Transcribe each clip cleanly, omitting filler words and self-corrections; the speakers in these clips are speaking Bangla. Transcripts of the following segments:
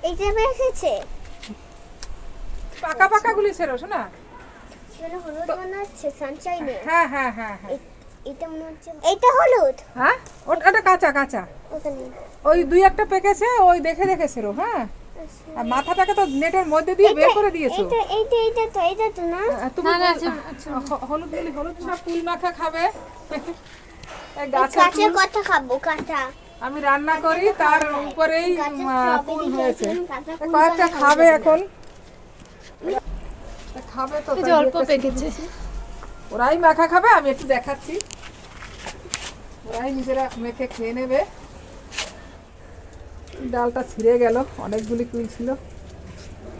এইটা এসেছে পাকা পাকা গুলি ছেড়ো শোনা। সেটা হলুদ মনে হচ্ছে সানশাইনে। হ্যাঁ হ্যাঁ হ্যাঁ হ্যাঁ এটা মনে হচ্ছে এইটা হলুদ। হ্যাঁ ওটা কাঁচা কাঁচা, ওখানে ওই দুই একটা পেকেছে, ওই দেখে দেখে ছেড়ো। হ্যাঁ আর মাথাটাকে তো নেটের মধ্যে দিয়ে বের করে দিয়েছো। এইটা তো না। তুমি হলুদ গুলি, হলুদ সব কুল মাখা খাবে। কাঁচা কথা খাবো কাঁচা। আমি রান্না করি তার উপরেই কুল হয়েছে, কয়েকটা খাবে এখন। খাবে তো অল্প পেকেছে, ওরাই মাখা খাবে, আমি একটু দেখাচ্ছি। ওরাই নিজেরা মেখে খেয়ে নেবে। ডালটা ছিঁড়ে গেল, অনেকগুলি কুল ছিল,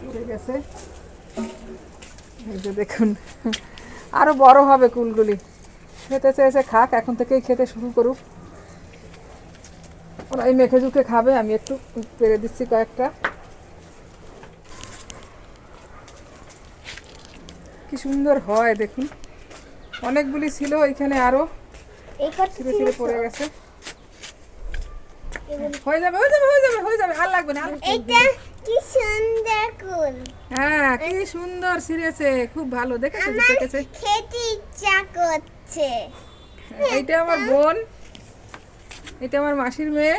উড়ে গেছে। এই যে দেখুন, আরো বড় হবে কুলগুলি। খেতে চেয়েছে খাক, এখন থেকেই খেতে শুরু করুক। ওরাই মেখে ঝুঁকে খাবে, আমি একটু পেরে দিচ্ছি কয়েকটা। কি সুন্দর হয় দেখুন, অনেকগুলি ছিল এখানে, আরো ছিঁড়ে ছিঁড়ে পড়ে গেছে। হয়ে যাবে হয়ে যাবে হয়ে যাবে হয়ে যাবে, আর লাগবে না। এটা কি সুন্দর কুল। হ্যাঁ কি সুন্দর ছিঁড়েছে, খুব ভালো দেখেছো দেখেছে। খেতে ইচ্ছা করছে। এইটা আমার বোন, এটা আমার মাসির মেয়ে,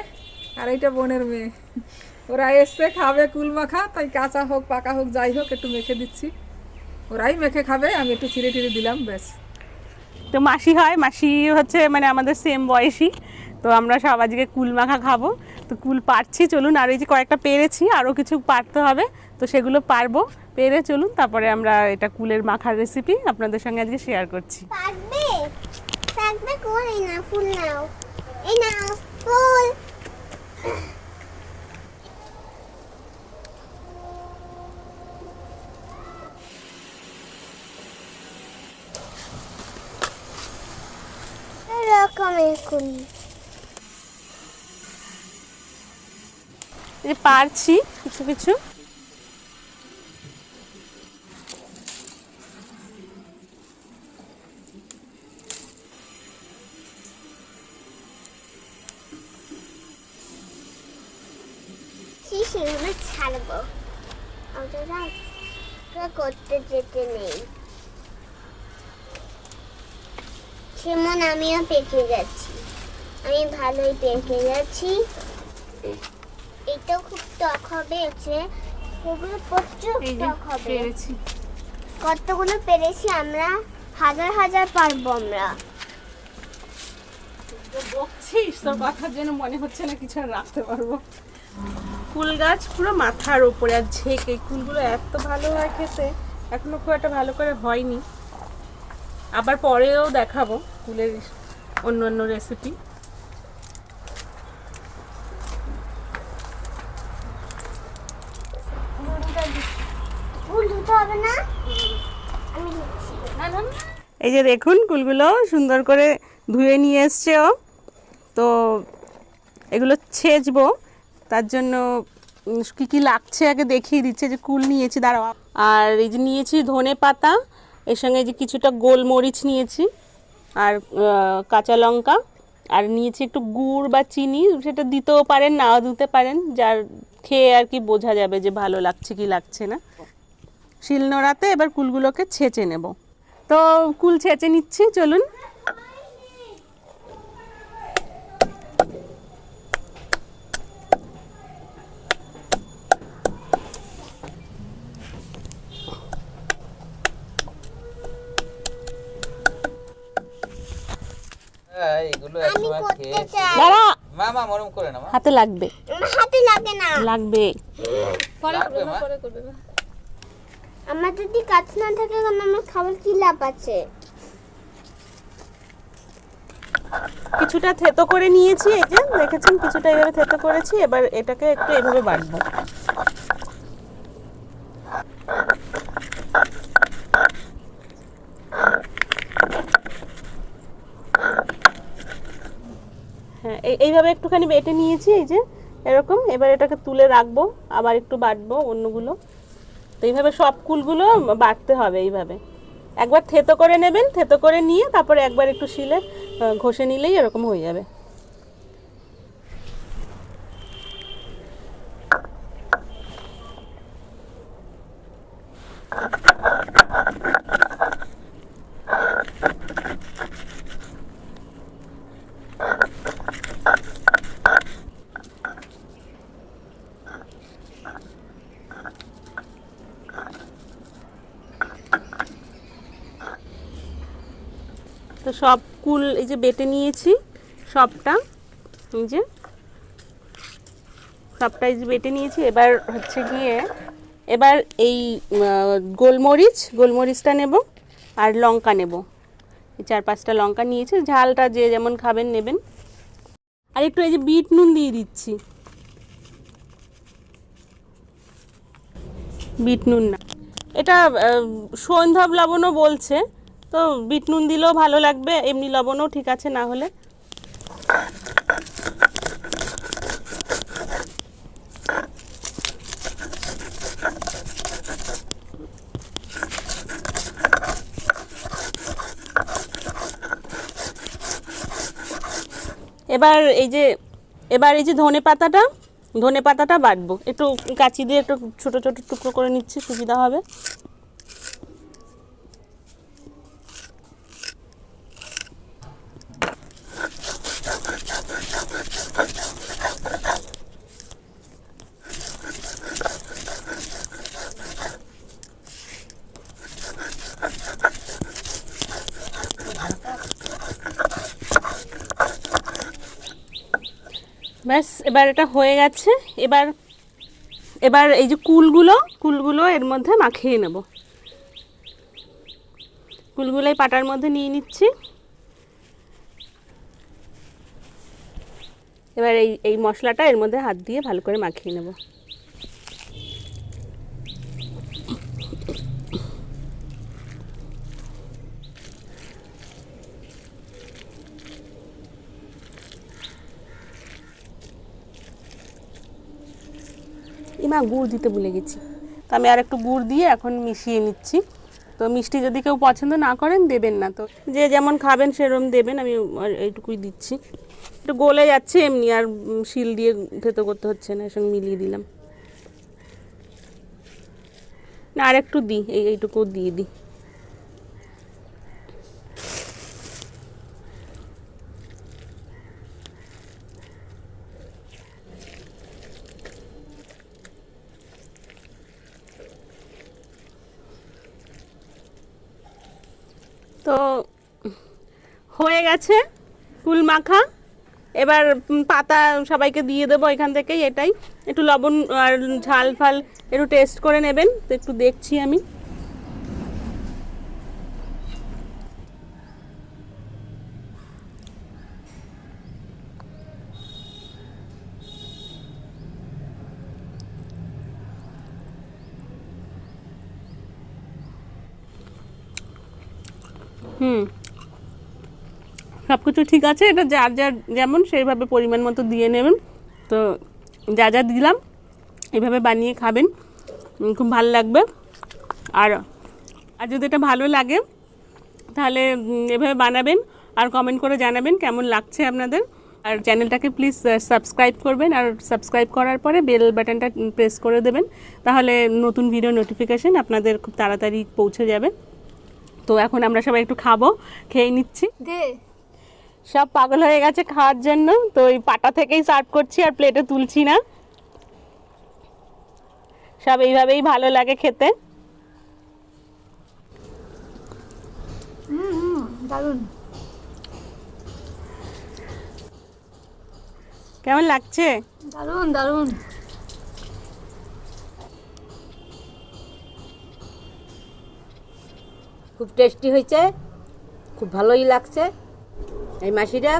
আর এইটা বোনের মেয়ে। ওরা এসছে খাবে কুল মাখা, তাই কাঁচা হোক পাকা হোক যাই হোক একটু মেখে দিচ্ছি। ওরাই মেখে খাবে, আমি একটু ছিঁড়ে টিড়ে দিলাম ব্যাস। তো মাসি হয়, মাসি হচ্ছে মানে আমাদের সেম বয়সী। তো আমরা সব আজকে কুল মাখা খাবো, তো কুল পারছি। চলুন, আর এই যে কয়েকটা পেরেছি, আরও কিছু পারতে হবে, তো সেগুলো পারবো। পেরে চলুন, তারপরে আমরা এটা কুলের মাখার রেসিপি আপনাদের সঙ্গে আজকে শেয়ার করছি। পাকবে পাকবে কুল। এই না ফুল নাও, এই নাও ফুল। রকমের কুল এই যে পারছি কিছু কিছু। সেগুলো ছাড়বো, ওটা করতে যেতে নেই। যেমন আমিও পেকে যাচ্ছি, আমি ভালোই পেকে যাচ্ছি। এটাও খুব টক হবে, সেগুলো প্রচুর টক হবে। পেরেছি, কতগুলো পেরেছি আমরা, হাজার হাজার পারবো আমরা। বকছিস, তোর কথার জন্য মনে হচ্ছে না কিছু আর রাখতে পারবো। কুল গাছ পুরো মাথার উপরে, আর ঝেঁকে কুলগুলো এত ভালো হয় খেতে, এখনো খুব একটা ভালো করে হয়নি। আবার পরেও দেখাবো কুলের অন্য অন্য রেসিপি। ফুল ধুতে হবে না, আমি ধুচ্ছি। এই যে দেখুন কুলগুলো সুন্দর করে ধুয়ে নিয়ে এসছে ও। তো এগুলো ছেঁচবো, তার জন্য কী কী লাগছে আগে দেখিয়ে দিচ্ছে। যে কুল নিয়েছি, দাঁড়াও। আর এই যে নিয়েছি ধনে পাতা, এর সঙ্গে যে কিছুটা গোলমরিচ নিয়েছি, আর কাঁচা লঙ্কা, আর নিয়েছি একটু গুড় বা চিনি, সেটা দিতেও পারেন নাও দিতে পারেন, যার খেয়ে আর কি বোঝা যাবে যে ভালো লাগছে কি লাগছে না। শিলনোড়াতে এবার কুলগুলোকে ছেঁচে নেব। তো কুল ছেঁচে নিচ্ছি, চলুন। এইগুলো একসময় খেয়েছি। দাঁড়া, মামা মরম করে না মা। হাতে লাগবে, হাতে লাগে না, লাগবে। লাগবে মা। আমার যদি কাজ না থাকে আমার খাবার কি লাভ আছে? কিছুটা থেতো করে নিয়েছি, এই যে দেখেছেন কিছুটা এইভাবে থেতো করেছি। এবার এটাকে একটু এইভাবে বাটবো। এইভাবে একটুখানি বেটে নিয়েছি, এই যে এরকম। এবার এটাকে তুলে রাখবো, আবার একটু বাটবো অন্যগুলো। তো এইভাবে সব কুলগুলো বাটতে হবে এইভাবে। একবার থেতো করে নেবেন, থেতো করে নিয়ে তারপরে একবার একটু শিলে ঘষে নিলেই এরকম হয়ে যাবে। তো সব কুল এই যে বেটে নিয়েছি সবটা, এই যে সবটা এই যে বেটে নিয়েছি। এবার হচ্ছে গিয়ে এবার এই গোলমরিচটা নেব আর লঙ্কা নেব। এই 4-5টা লঙ্কা নিয়েছি, ঝালটা যে যেমন খাবেন নেবেন। আর একটু এই যে বিট নুন দিয়ে দিচ্ছি, বিট নুন না, এটা সৈন্ধব লবণও বলছে, তো বিট নুন দিলেও ভালো লাগবে, এমনি লবণও ঠিক আছে না হলে। এবার এই যে ধনে পাতাটা বাটবো, একটু কাঁচি দিয়ে একটু ছোট ছোট টুকরো করে নিচ্ছি, সুবিধা হবে। ব্যাস, এবার এটা হয়ে গেছে। এবার এই যে কুলগুলো এর মধ্যে মাখিয়ে নেব। কুলগুলো এই পাটার মধ্যে নিয়ে নিচ্ছি। এবার এই মশলাটা এর মধ্যে হাত দিয়ে ভালো করে মাখিয়ে নেব। মা গুড় দিতে ভুলে গেছি, তো আমি আর একটু গুড় দিয়ে এখন মিশিয়ে নিচ্ছি। তো মিষ্টি যদি কেউ পছন্দ না করেন দেবেন না, তো যে যেমন খাবেন সেরকম দেবেন। আমি এইটুকুই দিচ্ছি, একটু গলে যাচ্ছে এমনি, আর শিল দিয়ে থেতো করতে হচ্ছে না, এর সঙ্গে মিলিয়ে দিলাম। না আর একটু দিই, এইটুকু দিয়ে দিই। তো হয়ে গেছে কুল মাখা। এবার পাতা সবাইকে দিয়ে দেবো এখান থেকেই। এটাই একটু লবণ আর ঝাল ফাল একটু টেস্ট করে নেবেন। তো একটু দেখছি আমি। সব কিছু ঠিক আছে। এটা যার যার যেমন সেইভাবে পরিমাণ মতো দিয়ে নেবেন। তো যা যা দিলাম এভাবে বানিয়ে খাবেন, খুব ভালো লাগবে। আর যদি এটা ভালো লাগে তাহলে এভাবে বানাবেন আর কমেন্ট করে জানাবেন কেমন লাগছে আপনাদের। আর চ্যানেলটাকে প্লিজ সাবস্ক্রাইব করবেন, আর সাবস্ক্রাইব করার পরে বেল বাটনটা প্রেস করে দেবেন, তাহলে নতুন ভিডিও নোটিফিকেশন আপনাদের খুব তাড়াতাড়ি পৌঁছে যাবে। তো এখন আমরা সবাই একটু খাবো, খেয়ে নিচ্ছি। সব পাগল হয়ে গেছে খাওয়ার জন্য, তো ওই পাটা থেকেই সার্ভ করছি আর প্লেটে তুলছি না। সব এইভাবেই ভালো লাগে খেতে। দারুণ, কেমন লাগছে? দারুণ দারুণ। খুব টেস্টি হয়েছে, খুব ভালোই লাগছে। এই মাসিরা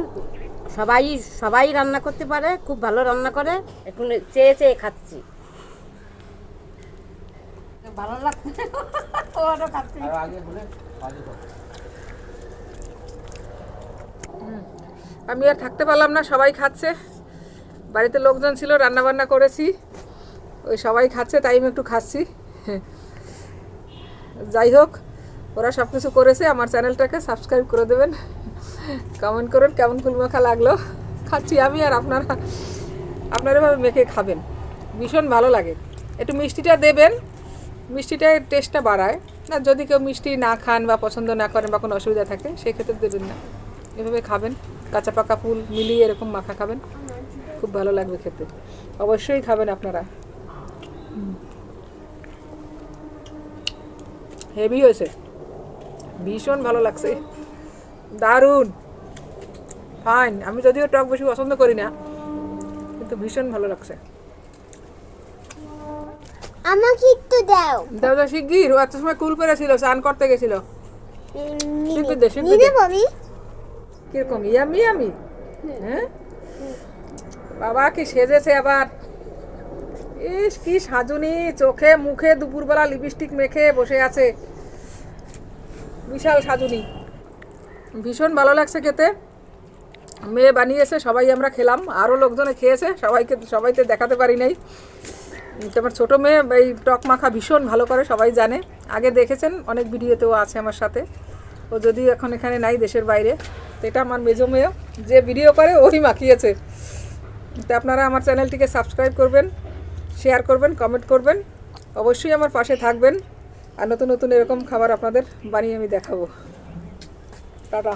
সবাই রান্না করতে পারে, খুব ভালো রান্না করে। এখন চেয়ে চেয়ে খাচ্ছি, ভালো লাগছে। আর আগে বলে আমি আর থাকতে পারলাম না, সবাই খাচ্ছে। বাড়িতে লোকজন ছিল, রান্না বান্না করেছি, ওই সবাই খাচ্ছে, তাই আমি একটু খাচ্ছি। যাই হোক, ওরা সব কিছু করেছে, আমার চ্যানেলটাকে সাবস্ক্রাইব করে দেবেন, কমেন্ট করুন কেমন কুলমাখা লাগলো। খাচ্ছি আমি, আর আপনারা এভাবে মেখে খাবেন, ভীষণ ভালো লাগে। একটু মিষ্টিটা দেবেন, মিষ্টিটার টেস্টটা বাড়ায় না। যদি কেউ মিষ্টি না খান বা পছন্দ না করেন বা কোনো অসুবিধা থাকে, সেক্ষেত্রে দেবেন না। এভাবে খাবেন, কাঁচা পাকা ফুল মিলিয়ে এরকম মাখা খাবেন, খুব ভালো লাগবে খেতে। অবশ্যই খাবেন আপনারা। হেভি হয়েছে, ভীষণ ভালো লাগছে, দারুণ, ফাইন। আমি যদিও টক বেশি পছন্দ করি না, কিন্তু ভীষণ ভালো লাগছে। আমাকে একটু দাও। দাও দাও শিগগির, ও এত সময় কুল পেরেছিল, স্নান করতে গেছিল। শিগগির দে, শিগগির দে। নিয়ে বমি। কিরকম ইয়ামি ইয়ামি? হ্যাঁ বাবা কি সেজেছে আবার, ইস কি সাজুনি, চোখে মুখে দুপুরবেলা লিপস্টিক মেখে বসে আছে, বিশাল সাজুনি। ভীষণ ভালো লাগছে খেতে, মেয়ে বানিয়েছে, সবাই আমরা খেলাম, আরও লোকজনে খেয়েছে, সবাইকে দেখাতে পারি নাই। তোমার ছোটো মেয়ে এই টক মাখা ভীষণ ভালো করে, সবাই জানে, আগে দেখেছেন অনেক ভিডিওতেও আছে আমার সাথে। ও যদিও এখন এখানে নাই, দেশের বাইরে। তো এটা আমার মেজো মেয়ে, যে ভিডিও করে ওই মাখিয়েছে। তো আপনারা আমার চ্যানেলটিকে সাবস্ক্রাইব করবেন, শেয়ার করবেন, কমেন্ট করবেন, অবশ্যই আমার পাশে থাকবেন। আর নতুন নতুন এরকম খাবার আপনাদের বানিয়ে আমি দেখাবো। টাটা।